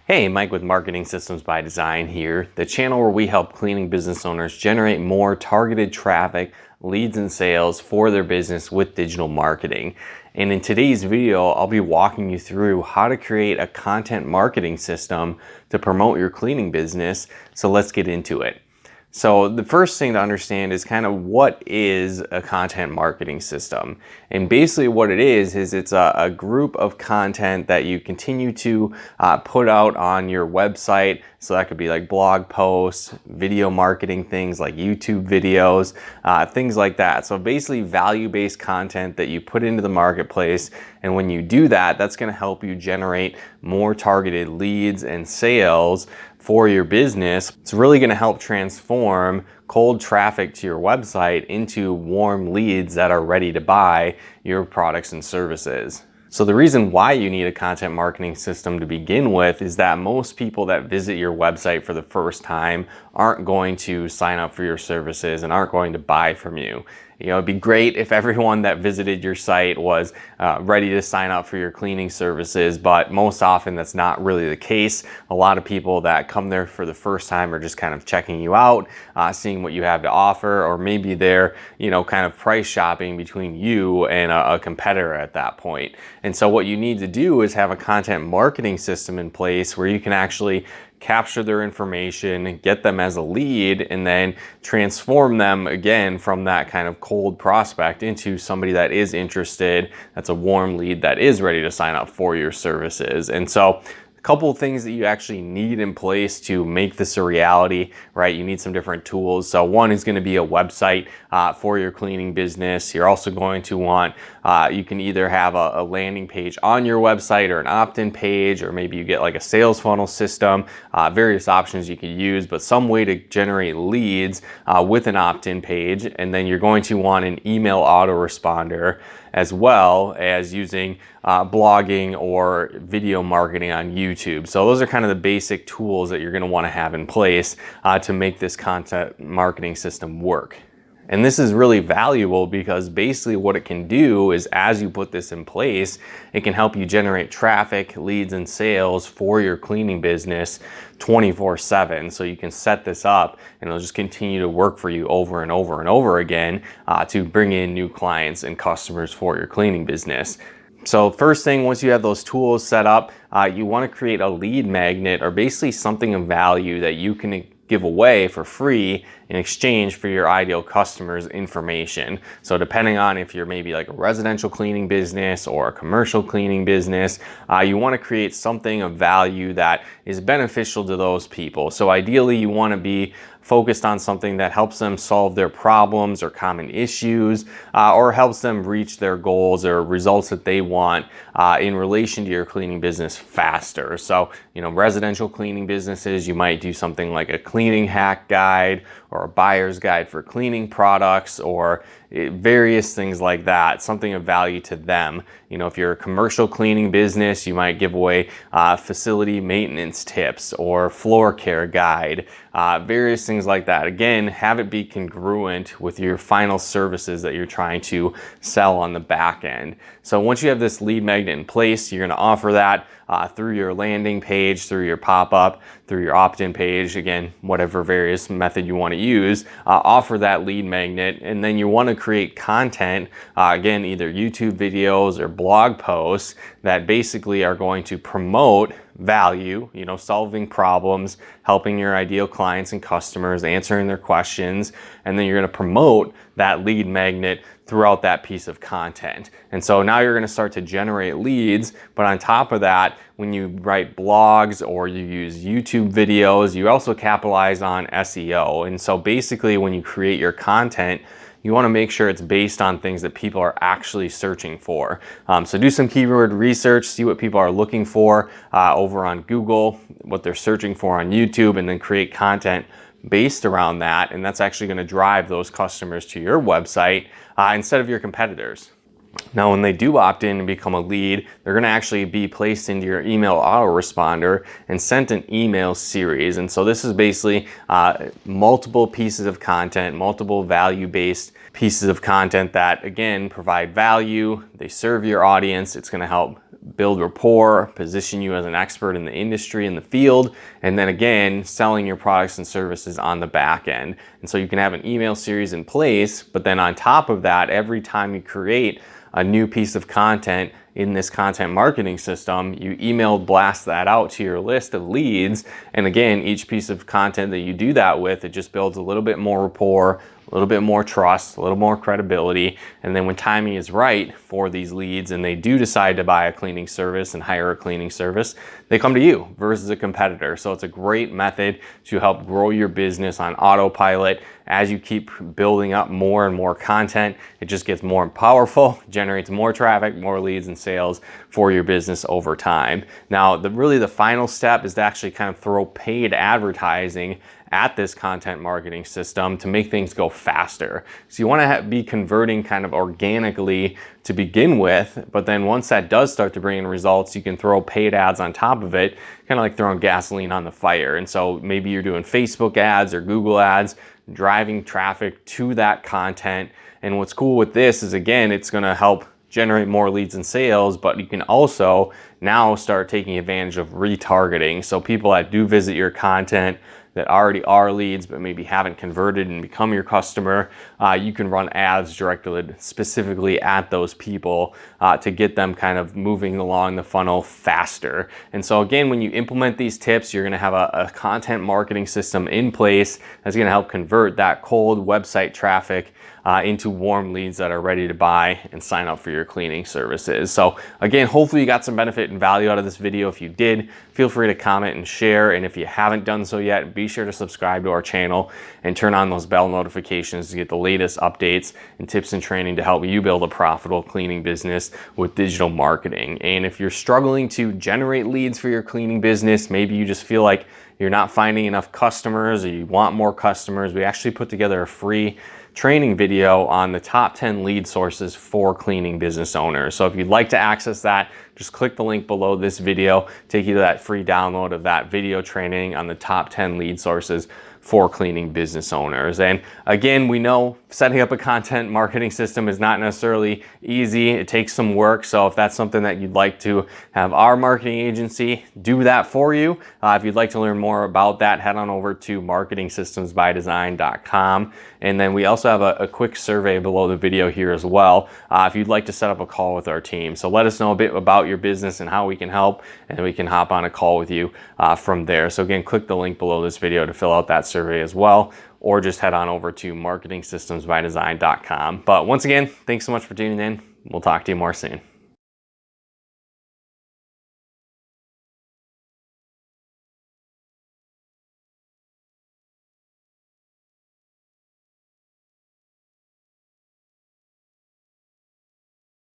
Hey, Mike with Marketing Systems by Design here, the channel where we help cleaning business owners generate more targeted traffic, leads, and sales for their business with digital marketing. And in today's video, I'll be walking you through how to create a content marketing system to promote your cleaning business. So let's get into it. So the first thing to understand is kind of what is a content marketing system. And basically what it is it's a group of content that you continue to put out on your website. So that could be like blog posts, video marketing things like YouTube videos, things like that. So basically value-based content that you put into the marketplace. And when you do that, that's going to help you generate more targeted leads and sales for your business. It's really going to help transform cold traffic to your website into warm leads that are ready to buy your products and services. So the reason why you need a content marketing system to begin with is that most people that visit your website for the first time aren't going to sign up for your services and aren't going to buy from you. You know, it'd be great if everyone that visited your site was ready to sign up for your cleaning services, but most often that's not really the case. A lot of people that come there for the first time are just kind of checking you out, seeing what you have to offer, or maybe they're, kind of price shopping between you and a competitor at that point. And so what you need to do is have a content marketing system in place where you can actually capture their information, get them as a lead, and then transform them again from that kind of cold prospect into somebody that is interested, that's a warm lead that is ready to sign up for your services. And so couple of things that you actually need in place to make this a reality, right? You need some different tools. So one is going to be a website for your cleaning business. You're also going to want, you can either have a landing page on your website or an opt-in page, or maybe you get like a sales funnel system, various options you could use, but some way to generate leads with an opt-in page. And then you're going to want an email autoresponder, as well as using blogging or video marketing on YouTube. So those are kind of the basic tools that you're going to want to have in place to make this content marketing system work. And this is really valuable because basically what it can do is, as you put this in place, it can help you generate traffic, leads, and sales for your cleaning business 24/7. So you can set this up and it'll just continue to work for you over and over and over again to bring in new clients and customers for your cleaning business. So first thing, once you have those tools set up, you want to create a lead magnet, or basically something of value that you can give away for free in exchange for your ideal customers' information. So depending on if you're maybe like a residential cleaning business or a commercial cleaning business, you want to create something of value that is beneficial to those people. So ideally you want to be focused on something that helps them solve their problems or common issues, or helps them reach their goals or results that they want in relation to your cleaning business faster. So, residential cleaning businesses, you might do something like a cleaning hack guide or a buyer's guide for cleaning products, or various things like that, something of value to them. If you're a commercial cleaning business, you might give away facility maintenance tips or floor care guide, various things like that. Again, have it be congruent with your final services that you're trying to sell on the back end. So once you have this lead magnet in place, you're going to offer that through your landing page, through your pop-up, through your opt-in page, again, whatever various method you want to use, offer that lead magnet. And then you want to create content, again, either YouTube videos or blog posts that basically are going to promote value, solving problems, helping your ideal clients and customers, answering their questions, and then you're going to promote that lead magnet throughout that piece of content. And so now you're going to start to generate leads, but on top of that, when you write blogs or you use YouTube videos, you also capitalize on SEO. And so basically when you create your content, you want to make sure it's based on things that people are actually searching for. So do some keyword research, see what people are looking for over on Google, what they're searching for on YouTube, and then create content based around that. And that's actually going to drive those customers to your website instead of your competitors. Now, when they do opt in and become a lead, they're going to actually be placed into your email autoresponder and sent an email series. And so this is basically multiple pieces of content, multiple value-based pieces of content that, again, provide value. They serve your audience. It's going to help build rapport, position you as an expert in the industry, in the field, and then again, selling your products and services on the back end. And so you can have an email series in place, but then on top of that, every time you create a new piece of content in this content marketing system, you email blast that out to your list of leads. And again, each piece of content that you do that with, it just builds a little bit more rapport, a little bit more trust, a little more credibility. And then when timing is right for these leads and they do decide to buy a cleaning service and hire a cleaning service, they come to you versus a competitor. So it's a great method to help grow your business on autopilot. As you keep building up more and more content, it just gets more powerful, generates more traffic, more leads and sales for your business over time. Now, really the final step is to actually kind of throw paid advertising at this content marketing system to make things go faster. So you want to be converting kind of organically to begin with, but then once that does start to bring in results, you can throw paid ads on top of it, kind of like throwing gasoline on the fire. And so maybe you're doing Facebook ads or Google ads, driving traffic to that content. And what's cool with this is, again, it's going to help generate more leads and sales, but you can also now start taking advantage of retargeting. So people that do visit your content that already are leads but maybe haven't converted and become your customer, you can run ads directed specifically at those people to get them kind of moving along the funnel faster. And so again, when you implement these tips, you're gonna have a content marketing system in place that's gonna help convert that cold website traffic into warm leads that are ready to buy and sign up for your cleaning services. So again, hopefully you got some benefit and value out of this video. If you did, feel free to comment and share. And if you haven't done so yet, be sure to subscribe to our channel and turn on those bell notifications to get the latest updates and tips and training to help you build a profitable cleaning business with digital marketing. And if you're struggling to generate leads for your cleaning business, maybe you just feel like you're not finding enough customers or you want more customers, we actually put together a free training video on the top 10 lead sources for cleaning business owners. So if you'd like to access that, just click the link below this video, take you to that free download of that video training on the top 10 lead sources for cleaning business owners. And again, we know setting up a content marketing system is not necessarily easy. It takes some work. So if that's something that you'd like to have our marketing agency do that for you, if you'd like to learn more about that, head on over to marketingsystemsbydesign.com. And then we also have a quick survey below the video here as well, if you'd like to set up a call with our team. So let us know a bit about your business and how we can help, and we can hop on a call with you from there. So again, click the link below this video to fill out that survey as well, or just head on over to marketingsystemsbydesign.com. But once again, thanks so much for tuning in. We'll talk to you more soon.